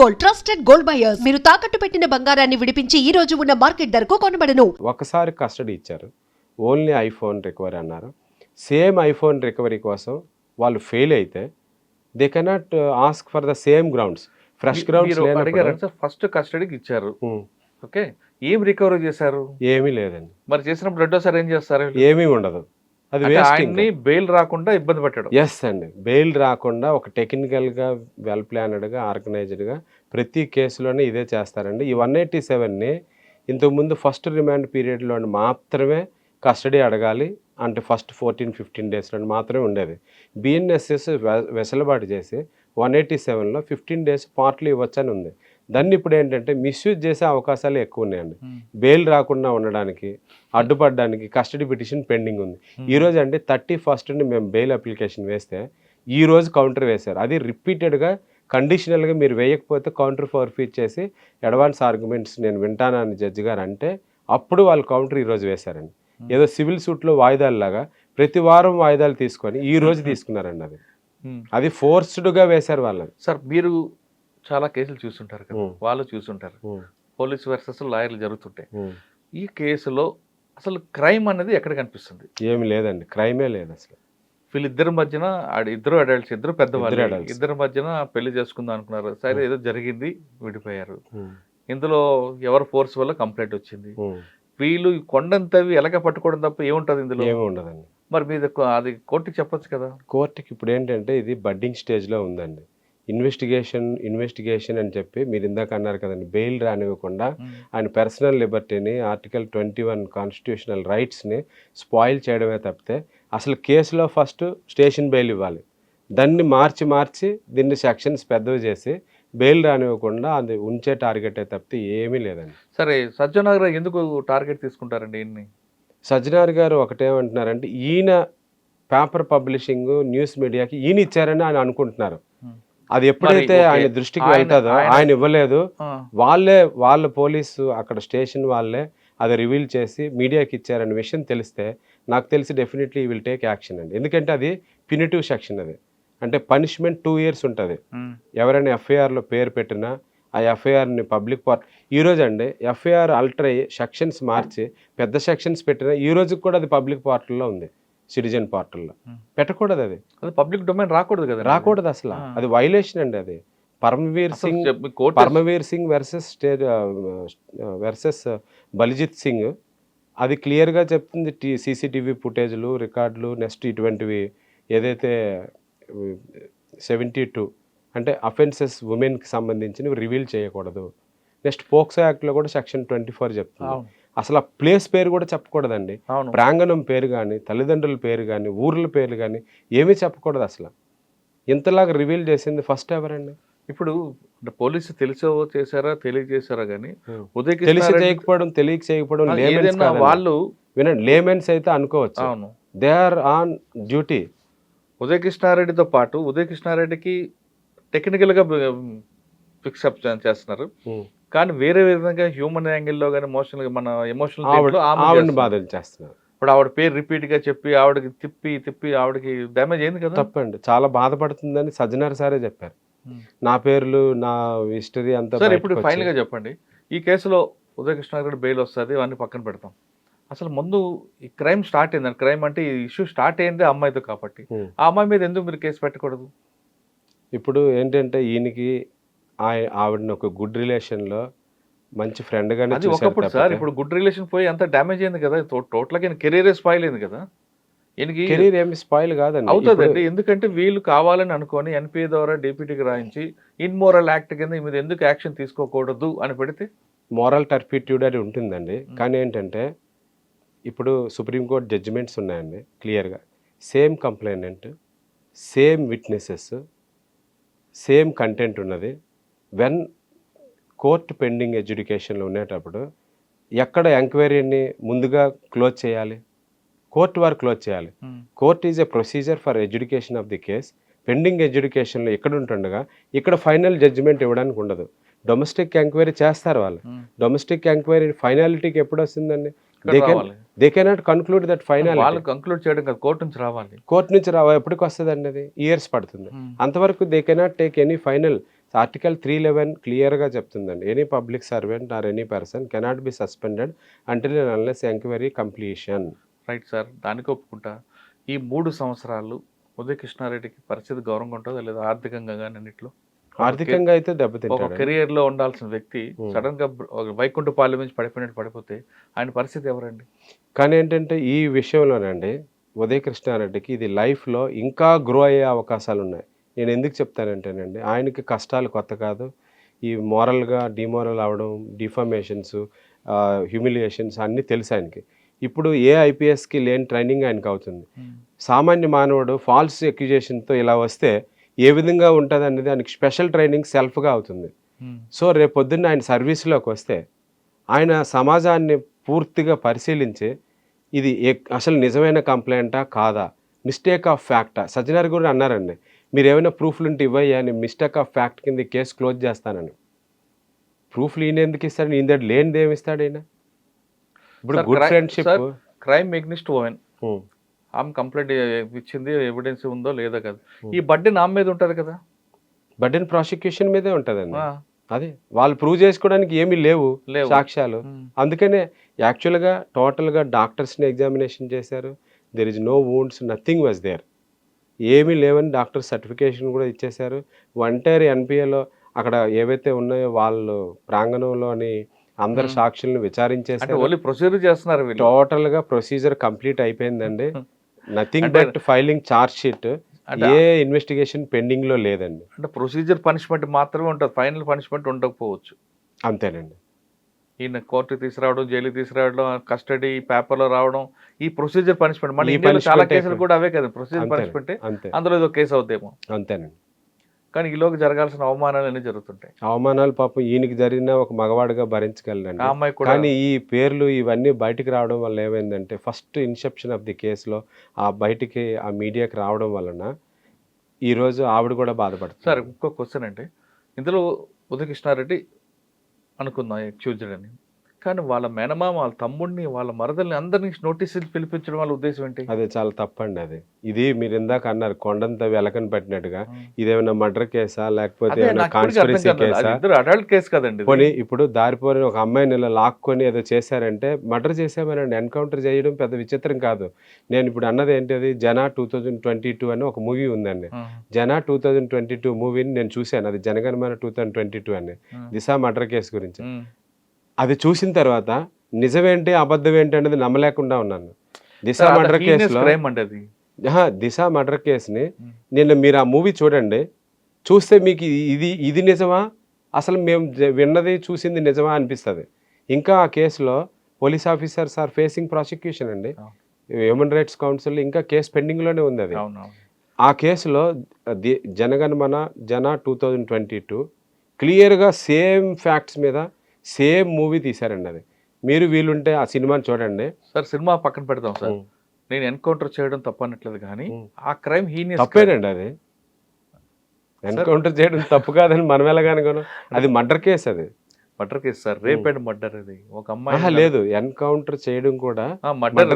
Gold, trusted gold buyers. మీరు తాకట్టు పెట్టిన బంగారాన్ని విడిపించి ఈ రోజు ఉన్న మార్కెట్ ధరకు కొనబడను. ఒకసారి కస్టడీ ఇచ్చారు, ఓన్లీ ఐఫోన్ రికవరీ అన్నారు. సేమ్ ఐఫోన్ రికవరీ కోసం వాళ్ళు ఫెయిల్ అయితే they cannot ask for the same grounds, fresh grounds. First కస్టడీకి ఇచ్చారు, ఓకే, ఏం రికవరీ చేశారు? ఏమీ లేదండి. మరి చేసినప్పుడు రెండోసారి ఏం చేస్తారు? ఏమీ ఉండదు. అది ఆయన్ని బెయిల్ రాకుండా ఇబ్బంది పెట్టాడు. ఎస్ అండి, బెయిల్ రాకుండా ఒక టెక్నికల్గా వెల్ ప్లానెడ్గా ఆర్గనైజ్డ్గా ప్రతి కేసులోనే ఇదే చేస్తారండి. ఈ 187ని ఇంతకుముందు ఫస్ట్ రిమాండ్ పీరియడ్లో మాత్రమే కస్టడీ అడగాలి, అంటే ఫస్ట్ 14-15 డేస్లో మాత్రమే ఉండేది. బిఎన్ఎస్ఎస్ వెసలుబాటు చేసి 187లో 15 డేస్ పార్ట్లు ఇవ్వచ్చని ఉంది. దాన్ని ఇప్పుడు ఏంటంటే మిస్యూజ్ చేసే అవకాశాలు ఎక్కువ ఉన్నాయండి. బెయిల్ రాకుండా ఉండడానికి, అడ్డుపడడానికి కస్టడీ పిటిషన్ పెండింగ్ ఉంది. ఈరోజు అంటే 31st మేము బెయిల్ అప్లికేషన్ వేస్తే ఈరోజు కౌంటర్ వేశారు. అది రిపీటెడ్గా కండిషనల్గా మీరు వేయకపోతే కౌంటర్ ఫోర్ఫీట్ చేసి అడ్వాన్స్ ఆర్గ్యుమెంట్స్ నేను వింటానని జడ్జి గారు అంటే అప్పుడు వాళ్ళు కౌంటర్ ఈరోజు వేశారండి. ఏదో సివిల్ సూట్లో వాయిదాల్లాగా ప్రతి వారం వాయిదాలు తీసుకొని ఈ రోజు తీసుకున్నారండి. అది ఫోర్స్డ్గా వేశారు వాళ్ళని. సార్ మీరు చాలా కేసులు చూస్తుంటారు కదా, వాళ్ళు చూస్తుంటారు, పోలీస్ వర్సెస్ లాయర్లు జరుగుతుంటాయి. ఈ కేసులో అసలు క్రైమ్ అనేది ఎక్కడ కనిపిస్తుంది? ఏమి లేదండి, క్రైమే లేదు అసలు. వీళ్ళిద్దరి మధ్యన ఇద్దరు అడల్ట్స్, ఇద్దరు పెద్దవాళ్ళు, ఇద్దరి మధ్యన పెళ్లి చేసుకుందాం అనుకున్నారు. సరే ఏదో జరిగింది, విడిపోయారు. ఇందులో ఎవరు ఫోర్స్ వల్ల కంప్లైంట్ వచ్చింది. వీళ్ళు కొండంతవి ఎలాగ పట్టుకోవడం తప్ప ఏముంటుంది ఇందులో? ఏమి ఉండదండి. మరి మీద అది కోర్టుకి చెప్పొచ్చు కదా. కోర్టుకి ఇప్పుడు ఏంటంటే ఇది బడ్డింగ్ స్టేజ్లో ఉందండి. ఇన్వెస్టిగేషన్ అని చెప్పి మీరు ఇందాక అన్నారు కదండి, బెయిల్ రానివ్వకుండా ఆయన పర్సనల్ లిబర్టీని, ఆర్టికల్ 21 కాన్స్టిట్యూషనల్ రైట్స్ని స్పాయిల్ చేయడమే తప్పితే అసలు కేసులో ఫస్ట్ స్టేషన్ బెయిల్ ఇవ్వాలి. దాన్ని మార్చి దీన్ని సెక్షన్స్ పెద్దవి చేసి బెయిల్ రానివ్వకుండా అది ఉంచే టార్గెటే తప్పితే ఏమీ లేదండి. సరే, సజ్జనార్ గారు ఎందుకు టార్గెట్ తీసుకుంటారండి ఈయన్ని? సజ్జనార్ గారు ఒకటేమంటున్నారంటే ఈయన పేపర్ పబ్లిషింగ్ న్యూస్ మీడియాకి ఈయన ఇచ్చారని ఆయన అనుకుంటున్నారు. అది ఎప్పుడైతే ఆయన దృష్టికి వెళ్తుందో ఆయన ఇవ్వలేదు, వాళ్ళ పోలీసు అక్కడ స్టేషన్ వాళ్ళే అది రివీల్ చేసి మీడియాకి ఇచ్చారనే విషయం తెలిస్తే నాకు తెలిసి డెఫినెట్లీ విల్ టేక్ యాక్షన్ అండి. ఎందుకంటే అది పినిటివ్ సెక్షన్, అది అంటే పనిష్మెంట్ 2 years ఉంటుంది. ఎవరైనా ఎఫ్ఐఆర్లో పేరు పెట్టినా ఆ ఎఫ్ఐఆర్ని పబ్లిక్ పార్ట్ ఈరోజు అండి ఎఫ్ఐఆర్ అల్టర్ అయ్యి సెక్షన్స్ మార్చి పెద్ద సెక్షన్స్ పెట్టినా ఈ రోజుకి కూడా అది పబ్లిక్ పార్టీల్లో ఉంది, సిటిజన్ పార్టీల్లో పెట్టకూడదు. అది పబ్లిక్ డొమైన్ రాకూడదు కదా, రాకూడదు అసలు. అది వైలేషన్ అండి. అది పరమవీర్ సింగ్ వర్సెస్ బలిజిత్ సింగ్ అది క్లియర్గా చెప్తుంది. సీసీటీవీ ఫుటేజ్లు, రికార్డులు, నెక్స్ట్ ఇటువంటివి ఏదైతే 72 అంటే అఫెన్సెస్ ఉమెన్కి సంబంధించినవి రివీల్ చేయకూడదు. నెక్స్ట్ పోక్సో యాక్ట్లో కూడా సెక్షన్ 24 చెప్తుంది. అసలు ఆ ప్లేస్ పేరు కూడా చెప్పకూడదండి. ప్రాంగణం పేరు కానీ, తల్లిదండ్రుల పేరు కానీ, ఊర్ల పేర్లు కానీ ఏమీ చెప్పకూడదు అసలు. ఇంతలాగా రివీల్ చేసింది ఫస్ట్ ఎవరండి? ఇప్పుడు పోలీసు తెలిసో చేశారా తెలియజేశారా కానీ తెలిసి చేయకపోవడం, తెలియక చేయకపోవడం వాళ్ళు వినండి, లేమెన్స్ అయితే అనుకోవచ్చు. They are on duty. Udaya కృష్ణారెడ్డితో పాటు ఉదయ కృష్ణారెడ్డికి టెక్నికల్గా ఫిక్సప్ చేస్తున్నారు, కానీ వేరే విధంగా హ్యూమన్ యాంగిల్లో కానీ మన ఎమోషనల్ బాధలు చేస్తున్నారు. ఇప్పుడు ఆవిడ పేరు రిపీట్గా చెప్పి ఆవిడకి తిప్పి ఆవిడకి డ్యామేజ్ అయింది కదా. తప్పండి, చాలా బాధపడుతుందని సజ్జనార్ సారే చెప్పారు. నా పేర్లు, నా హిస్టరీ అంతా. సార్ ఇప్పుడు ఫైనల్గా చెప్పండి, ఈ కేసులో ఉదయ కృష్ణారెడ్డి బెయిల్ వస్తుంది, అవన్నీ పక్కన పెడతాం. అసలు ముందు ఈ క్రైమ్ స్టార్ట్ అయింది, క్రైమ్ అంటే ఈ ఇష్యూ స్టార్ట్ అయింది అమ్మాయితో కాబట్టి ఆ అమ్మాయి మీద ఎందుకు మీరు కేసు పెట్టకూడదు? ఇప్పుడు ఏంటంటే ఈయనకి ఆవిడని ఒక గుడ్ రిలేషన్లో మంచి ఫ్రెండ్గానే ఒకప్పుడు సార్. ఇప్పుడు గుడ్ రిలేషన్ పోయి అంత డ్యామేజ్ అయింది కదా, టోటల్గా కెరీరే స్పాయిల్ అయింది కదా. ఈయనకి కెరీర్ ఏమి స్పాయిల్ కాదండి, అవుతుందండి. ఎందుకంటే వీళ్ళు కావాలని అనుకొని ఎన్పిఏ ద్వారా డిప్యూటీకి రాయించి ఇన్మోరల్ యాక్ట్ కింద మీద ఎందుకు యాక్షన్ తీసుకోకూడదు అని పెడితే మోరల్ టర్పిట్యూడ్ అని ఉంటుందండి. కానీ ఏంటంటే ఇప్పుడు సుప్రీంకోర్టు జడ్జిమెంట్స్ ఉన్నాయండి క్లియర్గా, same complainant, same witnesses, same content ఉన్నది. వెన్ కోర్టు పెండింగ్ ఎడ్యుకేషన్లో ఉండేటప్పుడు ఎక్కడ ఎంక్వైరీని ముందుగా క్లోజ్ చేయాలి? కోర్టు వారు క్లోజ్ చేయాలి. Court is a procedure for education of the case. Pending ఎడ్యుకేషన్లో ఎక్కడ ఉంటుండగా ఇక్కడ ఫైనల్ జడ్జిమెంట్ ఇవ్వడానికి ఉండదు. డొమెస్టిక్ ఎంక్వైరీ చేస్తారు వాళ్ళు. డొమెస్టిక్ ఎంక్వైరీ ఫైనాలిటీకి ఎప్పుడు వస్తుందండి? They cannot conclude that final. వాళ్ళు కంక్లూడ్ చేయడం కాదు, కోర్టు నుంచి రావాలి. కోర్టు నుంచి ఎప్పటికి వస్తుందండి? అది ఇయర్స్ పడుతుంది. అంతవరకు they cannot take any final article 311 క్లియర్గా చెప్తుందండి, any public servant or any person cannot be suspended until and unless enquiry completion. Right sir, దానికి ఒప్పుకుంటా. ఈ 3 సంవత్సరాలు ఉదయ కృష్ణారెడ్డికి పరిస్థితి గౌరవంగా ఉంటుందా లేదా ఆర్థికంగా కానీ అన్నిట్లో? ఆర్థికంగా అయితే ఒక దెబ్బతింటాడు. కెరియర్ లో ఉండాల్సిన వ్యక్తి సడన్ గా వైకుంఠ పాలెం నుంచి పడిపోయినట్టు పడిపోతే ఆయన పరిస్థితి ఎవరండి? కానీ ఏంటంటే ఈ విషయంలోనండి ఉదయ కృష్ణారెడ్డికి ఇది లైఫ్లో ఇంకా గ్రో అయ్యే అవకాశాలు ఉన్నాయి. నేను ఎందుకు చెప్తానంటేనండి, ఆయనకి కష్టాలు కొత్త కాదు. ఈ మోరల్గా డిమోరల్ అవడం, డిఫామేషన్స్, హ్యూమిలియేషన్స్ అన్నీ తెలుసు ఆయనకి. ఇప్పుడు ఏ ఐపీఎస్కి లేని ట్రైనింగ్ ఆయనకు అవుతుంది. సామాన్య మానవుడు ఫాల్స్ ఎక్యుజేషన్తో ఇలా వస్తే ఏ విధంగా ఉంటుంది అనేది ఆయనకి స్పెషల్ ట్రైనింగ్ సెల్ఫ్గా అవుతుంది. సో రేపు పొద్దున్న ఆయన సర్వీస్లోకి వస్తే ఆయన సమాజాన్ని పూర్తిగా పరిశీలించి ఇది అసలు నిజమైన కంప్లైంటా కాదా, మిస్టేక్ ఆఫ్ ఫ్యాక్టా. సజ్జనార్ కూడా అన్నారండి, మీరు ఏమైనా ప్రూఫ్లు ఉంటే ఇవ్వయ్యా, నేను మిస్టేక్ ఆఫ్ ఫ్యాక్ట్ కింద కేసు క్లోజ్ చేస్తానని. ప్రూఫ్లు ఈయన ఎందుకు ఇస్తాడు? ఈయన దగ్గర లేనిది ఏమి ఇస్తాడు ఈయన? ఇప్పుడు good friendship. Crime against women, ఆమె కంప్లైంట్ ఇచ్చింది, ఎవిడెన్స్ ఉందో లేదో కదా, ఈ బడ్డీ నా మీద ఉంటుంది కదా. బర్డెన్ ప్రాసిక్యూషన్ మీదే ఉంటుందండి. అదే వాళ్ళు ప్రూవ్ చేసుకోవడానికి ఏమీ లేవు సాక్ష్యాలు. అందుకనే యాక్చువల్గా టోటల్గా డాక్టర్స్ని ఎగ్జామినేషన్ చేశారు. There is no wounds, nothing was there, ఏమీ లేవని డాక్టర్ సర్టిఫికేషన్ కూడా ఇచ్చేశారు. ఎంటైర్ ఎన్పిఏలో అక్కడ ఏవైతే ఉన్నాయో వాళ్ళు ప్రాంగణంలోని అందరు సాక్షులను విచారించేసారు. ప్రొసీజర్ చేస్తున్నారు. టోటల్గా ప్రొసీజర్ కంప్లీట్ అయిపోయిందండి. Nothing but filing charge sheet. A investigation pending లో లేదండి. అంటే ప్రొసీజర్ పనిష్మెంట్ మాత్రమే ఉంటుంది, ఫైనల్ పనిష్మెంట్ ఉండకపోవచ్చు. అంతేనండి. ఈయన కోర్టు తీసుకురావడం, జైలు తీసుకురావడం, కస్టడీ పేపర్లో రావడం, ఈ ప్రొసీజర్ పనిష్మెంట్. మన ఇండియాలో చాలా కేసులు కూడా అవే కదా, ప్రొసీజర్ పనిష్మెంట్. అందులో ఏదో కేసు అవుతాయేమో. అంతేనండి. కానీ ఈలోకి జరగాల్సిన అవమానాలు అన్నీ జరుగుతుంటాయి. అవమానాలు పాపం ఈయనకి జరిగిన ఒక మగవాడిగా భరించగలండి. కానీ ఈ పేర్లు ఇవన్నీ బయటికి రావడం వల్ల ఏమైందంటే, ఫస్ట్ ఇన్సెప్షన్ ఆఫ్ ది కేసులో ఆ బయటికి ఆ మీడియాకి రావడం వలన ఈరోజు ఆవిడ కూడా బాధపడుతుంది. సార్ ఇంకో క్వశ్చన్ అంటే, ఇందులో ఉదయ కృష్ణారెడ్డి అనుకుందాం ఎక్స్క్యూజ్డ్ అని, కానీ వాళ్ళ మేనమామ, వాళ్ళ తమ్ముడిని, వాళ్ళ మరదల్ని అందరినీ నోటీసులు పిలిపించడం వాళ్ళ ఉద్దేశం ఏంటి? అదే చాలా తప్పండి. అది ఇది మీరు ఇందాక అన్నారు కొండంత వెలకని పెట్టినట్టుగా, ఇదేమైనా మర్డర్ కేసా లేకపోతే కాన్స్పిరసీ కేసా? అడల్ట్ కేసు కదండి. పోనీ ఇప్పుడు దారిపోని ఒక అమ్మాయిని ఇలా లాక్కొని ఏదో చేశారంటే మర్డర్ చేసామనండి. ఎన్కౌంటర్ చేయడం పెద్ద విచిత్రం కాదు. నేను ఇప్పుడు అన్నది ఏంటది, జనా 2022 అని ఒక మూవీ ఉందండి. జనా 2022 మూవీని నేను చూశాను. అది జనగణమన 2022 అని, దిశా మర్డర్ కేసు గురించి. అది చూసిన తర్వాత నిజమేంటి అబద్ధం ఏంటి అనేది నమ్మలేకుండా ఉన్నాను. దిశా మర్డర్ కేసులో, దిశా మర్డర్ కేసుని నిన్న మీరు ఆ మూవీ చూడండి, చూస్తే మీకు ఇది నిజమా, అసలు మేము విన్నది చూసింది నిజమా అనిపిస్తుంది. ఇంకా ఆ కేసులో police officers are facing prosecution అండి. హ్యూమన్ రైట్స్ కౌన్సిల్ ఇంకా కేసు పెండింగ్లోనే ఉంది. అది ఆ కేసులో జనగణమన జనా 2022 క్లియర్గా సేమ్ ఫ్యాక్ట్స్ మీద సేమ్ మూవీ తీశారండి. అది మీరు వీలుంటే ఆ సినిమాని చూడండి సార్. సినిమా పక్కన పెడతాం సార్, నేను ఎన్కౌంటర్ చేయడం తప్పనట్లేదు, కానీ ఆ క్రైమ్ హీనియస్ తప్పేనండి. అది ఎన్కౌంటర్ చేయడం తప్పు కాదని మనం ఎలాగనుకోను, అది మర్డర్ కేసు. అది murder case sir, rape and murder. అది ఒక అమ్మాయి లేదు, ఎన్కౌంటర్ చేయడం కూడా మర్డర్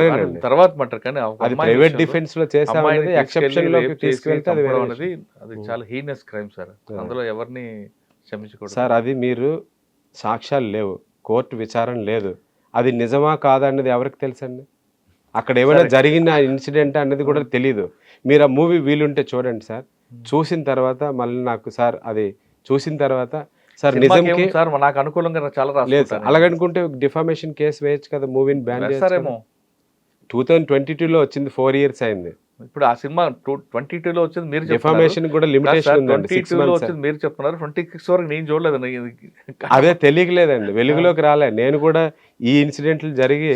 తర్వాత మర్డర్, కానీ అది ప్రైవేట్ డిఫెన్స్ లో చేసామనేది ఎక్సెప్షన్ లోకి తీసుకెళ్తే అది చాలా హీనియస్ క్రైమ్ సార్. అందులో ఎవరిని క్షమించకూడదు సార్. అది మీరు సాక్ష్యాలు లేవు, కోర్టు విచారణ లేదు, అది నిజమా కాదా అన్నది ఎవరికి తెలుసండి? అక్కడ ఏమైనా జరిగిన ఇన్సిడెంట్ అన్నది కూడా తెలియదు. మీరు ఆ మూవీ వీలుంటే చూడండి సార్. చూసిన తర్వాత మళ్ళీ నాకు సార్ అది చూసిన తర్వాత సార్ నిజంకి సార్ నాకు అనుకూలంగా చాలా లేదు సార్. అలాగనుకుంటే డిఫామేషన్ కేసు వేయచ్చు కదా, మూవీని బ్యాన్ చేస్తారేమో. 2022లో వచ్చింది, 4 years అయింది. ఇప్పుడు ఆ సినిమా 2022లో వచ్చింది, మీరు డిఫామేషన్ కూడా లిమిటేషన్ ఉందండి. 2022లో వచ్చింది మీరు చెప్తున్నారు, 26 వరకు నేను చూడలేదు. అదే తెలియలేదండి, వెలుగులోకి రాలే. నేను కూడా ఈ ఇన్సిడెంట్లు జరిగి